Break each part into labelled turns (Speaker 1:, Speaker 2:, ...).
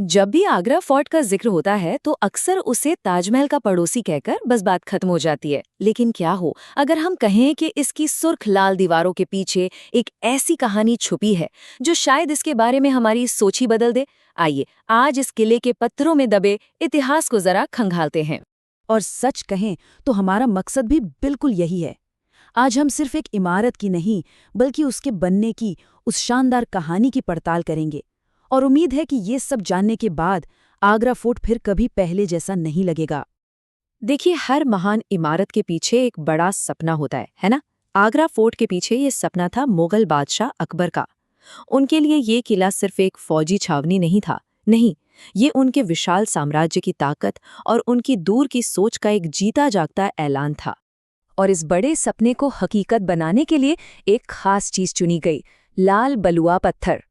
Speaker 1: जब भी आगरा फोर्ट का जिक्र होता है तो अक्सर उसे ताजमहल का पड़ोसी कहकर बस बात खत्म हो जाती है। लेकिन क्या हो अगर हम कहें कि इसकी सुर्ख लाल दीवारों के पीछे एक ऐसी कहानी छुपी है जो शायद इसके बारे में हमारी सोच ही बदल दे। आइए आज इस किले के पत्थरों में दबे इतिहास को जरा खंगालते हैं।
Speaker 2: और सच कहें तो हमारा मकसद भी बिल्कुल यही है। आज हम सिर्फ एक इमारत की नहीं बल्कि उसके बनने की उस शानदार कहानी की पड़ताल करेंगे। और उम्मीद है कि ये सब जानने के बाद आगरा फोर्ट फिर कभी पहले जैसा नहीं लगेगा।
Speaker 1: देखिए, हर महान इमारत के पीछे एक बड़ा सपना होता है ना। आगरा फोर्ट के पीछे ये सपना था मुगल बादशाह अकबर का। उनके लिए ये किला सिर्फ एक फौजी छावनी नहीं था, नहीं, ये उनके विशाल साम्राज्य की ताकत और उनकी दूर की सोच का एक जीता जागता ऐलान था।
Speaker 2: और इस बड़े सपने को हकीकत बनाने के लिए एक खास चीज चुनी गई, लाल बलुआ पत्थर।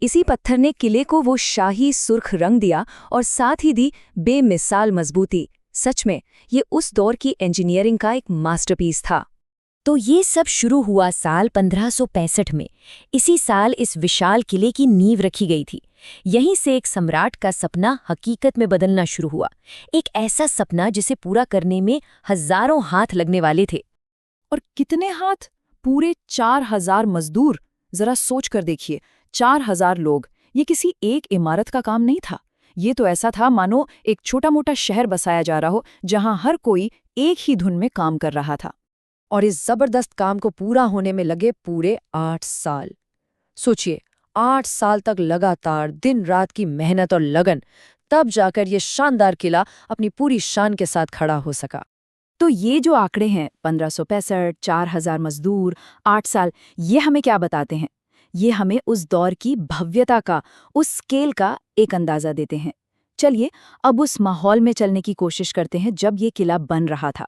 Speaker 2: इसी पत्थर ने किले को वो शाही सुर्ख रंग दिया और साथ ही दी बेमिसाल मजबूती। सच में ये उस दौर की इंजीनियरिंग का एक मास्टरपीस था।
Speaker 3: तो ये सब शुरू हुआ साल 1565 में। इसी साल इस विशाल किले की नींव रखी गई थी। यहीं से एक सम्राट का सपना हकीकत में बदलना शुरू हुआ। एक ऐसा सपना जिसे पूरा करने में हजारों हाथ लगने वाले थे।
Speaker 2: और कितने हाथ? पूरे 4000 मजदूर। जरा सोच कर देखिए, 4000 लोग। ये किसी एक इमारत का काम नहीं था। ये तो ऐसा था मानो एक छोटा मोटा शहर बसाया जा रहा हो जहां हर कोई एक ही धुन में काम कर रहा था। और इस जबरदस्त काम को पूरा होने में लगे पूरे 8 साल। सोचिए, 8 साल तक लगातार दिन रात की मेहनत और लगन, तब जाकर ये शानदार किला अपनी पूरी शान के साथ खड़ा हो सका। तो ये जो आंकड़े हैं 1565, 4000 मजदूर, 8 साल, ये हमें क्या बताते हैं? ये हमें उस दौर की भव्यता का, उस स्केल का एक अंदाजा देते हैं। चलिए अब उस माहौल में चलने की कोशिश करते हैं जब ये किला बन रहा था।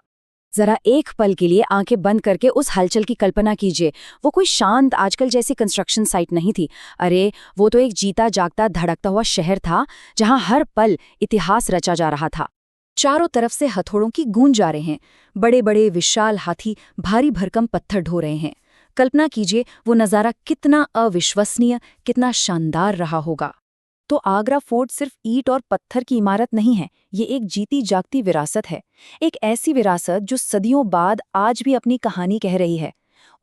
Speaker 2: जरा एक पल के लिए आंखें बंद करके उस हलचल की कल्पना कीजिए। वो कोई शांत आजकल जैसी कंस्ट्रक्शन साइट नहीं थी। अरे वो तो एक जीता जागता धड़कता हुआ शहर था जहां हर पल इतिहास रचा जा रहा था। चारों तरफ से हथौड़ों की गूंज आ रहे हैं। बड़े बड़े विशाल हाथी भारी भरकम पत्थर ढो रहे हैं। कल्पना कीजिए वो नज़ारा कितना अविश्वसनीय, कितना शानदार रहा होगा। तो आगरा फोर्ट सिर्फ ईंट और पत्थर की इमारत नहीं है, ये एक जीती जागती विरासत है। एक ऐसी विरासत जो सदियों बाद आज भी अपनी कहानी कह रही है।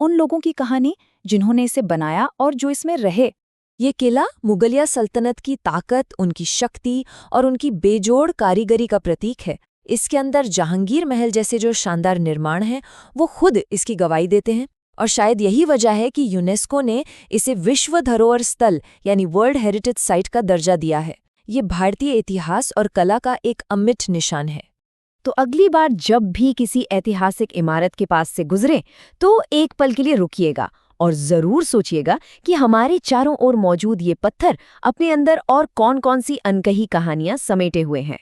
Speaker 2: उन लोगों की कहानी जिन्होंने इसे बनाया और जो इसमें रहे। ये किला मुगलिया सल्तनत की ताकत, उनकी शक्ति और उनकी बेजोड़ कारीगरी का प्रतीक है। इसके अंदर जहांगीर महल जैसे जो शानदार निर्माण हैं, वो खुद इसकी गवाही देते हैं। और शायद यही वजह है कि यूनेस्को ने इसे विश्व धरोहर स्थल यानी वर्ल्ड हेरिटेज साइट का दर्जा दिया है। ये भारतीय इतिहास और कला का एक अमिट निशान है।
Speaker 3: तो अगली बार जब भी किसी ऐतिहासिक इमारत के पास से गुजरें तो एक पल के लिए रुकिएगा और जरूर सोचिएगा कि हमारे चारों ओर मौजूद ये पत्थर अपने अंदर और कौन-कौन सी अनकही कहानियां समेटे हुए हैं।